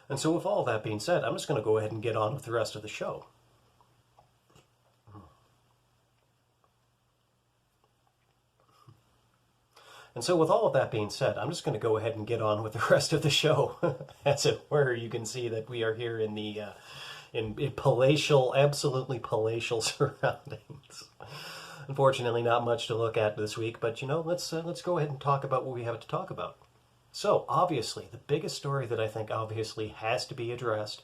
And so with all that being said, I'm just going to go ahead and get on with the rest of the show. And so with all of that being said, I'm just going to go ahead and get on with the rest of the show. As it were, you can see that we are here in the in palatial, absolutely palatial surroundings. Unfortunately, not much to look at this week, but let's go ahead and talk about what we have to talk about. So, obviously, the biggest story that I think obviously has to be addressed,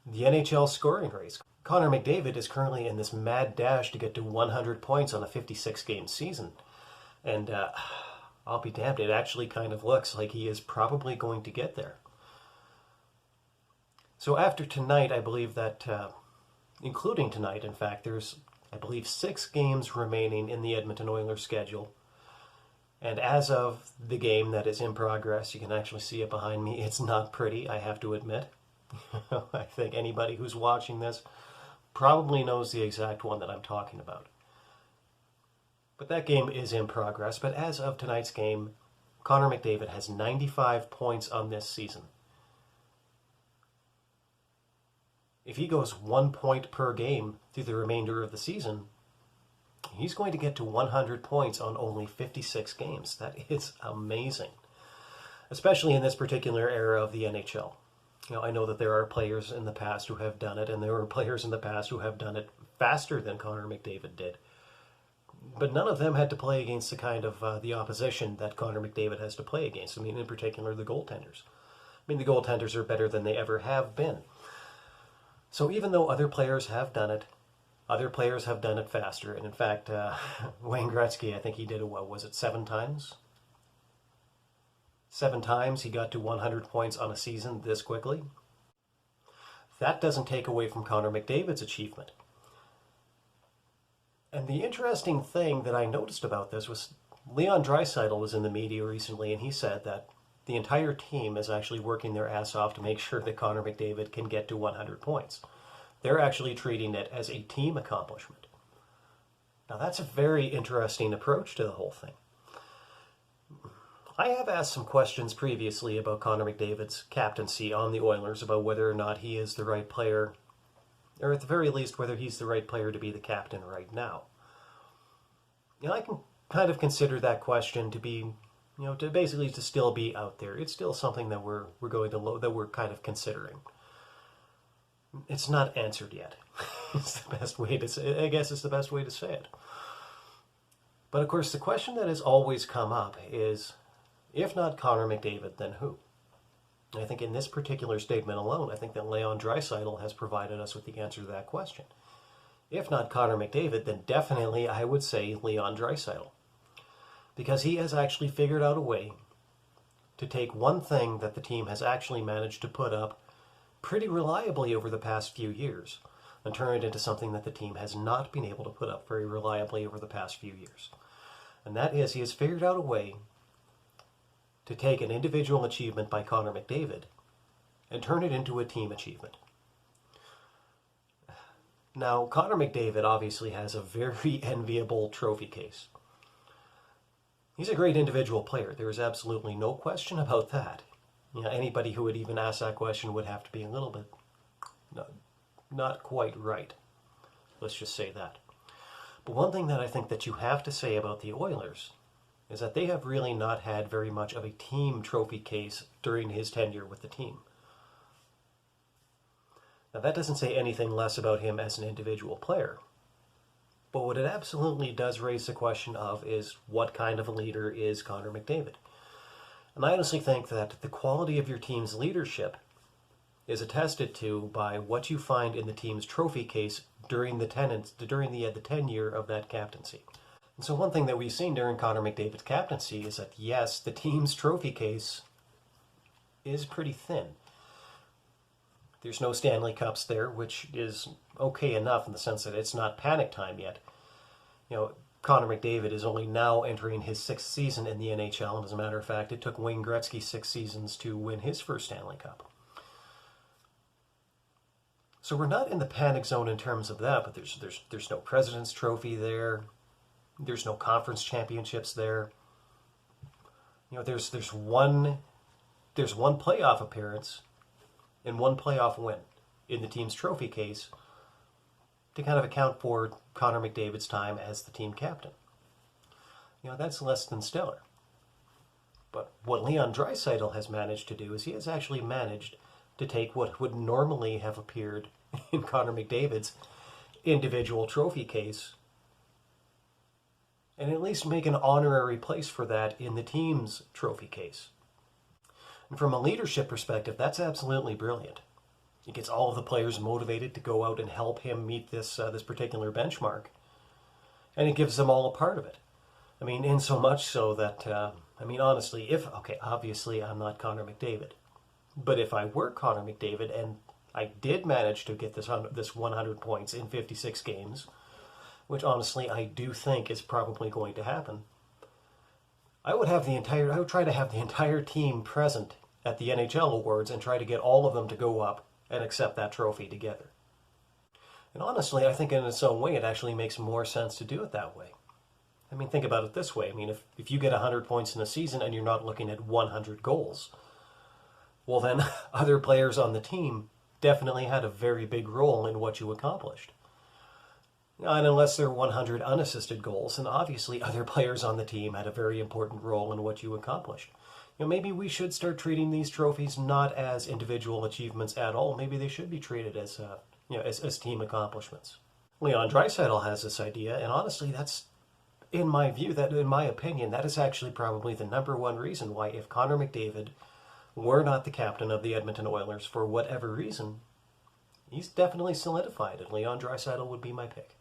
the NHL scoring race. Connor McDavid is currently in this mad dash to get to 100 points on a 56-game season. And I'll be damned, it actually kind of looks like he is probably going to get there. So after tonight, I believe that, including tonight, in fact, there's, I believe, 6 games remaining in the Edmonton Oilers schedule. And as of the game that is in progress, you can actually see it behind me. It's not pretty, I have to admit. I think anybody who's watching this probably knows the exact one that I'm talking about. But that game is in progress. But as of tonight's game, Connor McDavid has 95 points on this season. If he goes 1 point per game through the remainder of the season, he's going to get to 100 points on only 56 games. That is amazing, especially in this particular era of the NHL. I know that there are players in the past who have done it, and there were players in the past who have done it faster than Connor McDavid did. But none of them had to play against the kind of the opposition that Connor McDavid has to play against. I mean, in particular, the goaltenders. I mean, the goaltenders are better than they ever have been. So even though other players have done it, other players have done it faster. And in fact, Wayne Gretzky, I think he did it, what was it, 7 times? 7 times he got to 100 points on a season this quickly. That doesn't take away from Connor McDavid's achievement. And the interesting thing that I noticed about this was Leon Draisaitl was in the media recently, and he said that the entire team is actually working their ass off to make sure that Connor McDavid can get to 100 points. They're actually treating it as a team accomplishment. Now that's a very interesting approach to the whole thing. I have asked some questions previously about Connor McDavid's captaincy on the Oilers, about whether or not he is the right player, or at the very least whether he's the right player to be the captain right now. I can kind of consider that question to be, to basically to still be out there. It's still something that we're kind of considering. It's not answered yet. It's the best way to say. I guess it's the best way to say it. But of course, the question that has always come up is, if not Connor McDavid, then who? And I think in this particular statement alone, I think that Leon Draisaitl has provided us with the answer to that question. If not Connor McDavid, then definitely I would say Leon Draisaitl. Because he has actually figured out a way to take one thing that the team has actually managed to put up pretty reliably over the past few years and turn it into something that the team has not been able to put up very reliably over the past few years. And that is, he has figured out a way to take an individual achievement by Connor McDavid and turn it into a team achievement. Now, Connor McDavid obviously has a very enviable trophy case. He's a great individual player. There is absolutely no question about that. Anybody who would even ask that question would have to be a little bit not quite right. Let's just say that. But one thing that I think that you have to say about the Oilers is that they have really not had very much of a team trophy case during his tenure with the team. Now that doesn't say anything less about him as an individual player. But what it absolutely does raise the question of is, what kind of a leader is Connor McDavid? And I honestly think that the quality of your team's leadership is attested to by what you find in the team's trophy case during the tenure of that captaincy. And so one thing that we've seen during Connor McDavid's captaincy is that, yes, the team's trophy case is pretty thin. There's no Stanley Cups there, which is okay enough in the sense that it's not panic time yet. Connor McDavid is only now entering his 6th season in the NHL, and as a matter of fact, it took Wayne Gretzky 6 seasons to win his first Stanley Cup. So we're not in the panic zone in terms of that, but there's no President's Trophy there. There's no conference championships there. There's one playoff appearance and one playoff win in the team's trophy case to kind of account for Connor McDavid's time as the team captain. That's less than stellar. But what Leon Draisaitl has managed to do is he has actually managed to take what would normally have appeared in Connor McDavid's individual trophy case and at least make an honorary place for that in the team's trophy case. And from a leadership perspective, that's absolutely brilliant. It gets all of the players motivated to go out and help him meet this particular benchmark, and it gives them all a part of it. In so much so that, honestly, obviously I'm not Connor McDavid, but if I were Connor McDavid and I did manage to get this 100 points in 56 games, which honestly I do think is probably going to happen, I would try to have the entire team present at the NHL Awards and try to get all of them to go up and accept that trophy together. And honestly, I think in its own way it actually makes more sense to do it that way. Think about it this way. If you get 100 points in a season and you're not looking at 100 goals, well then other players on the team definitely had a very big role in what you accomplished. And unless they're 100 unassisted goals, then obviously other players on the team had a very important role in what you accomplished. Maybe we should start treating these trophies not as individual achievements at all. Maybe they should be treated as team accomplishments. Leon Draisaitl has this idea, and honestly, that's, in my opinion, that is actually probably the number one reason why, if Connor McDavid were not the captain of the Edmonton Oilers for whatever reason, he's definitely solidified, and Leon Draisaitl would be my pick.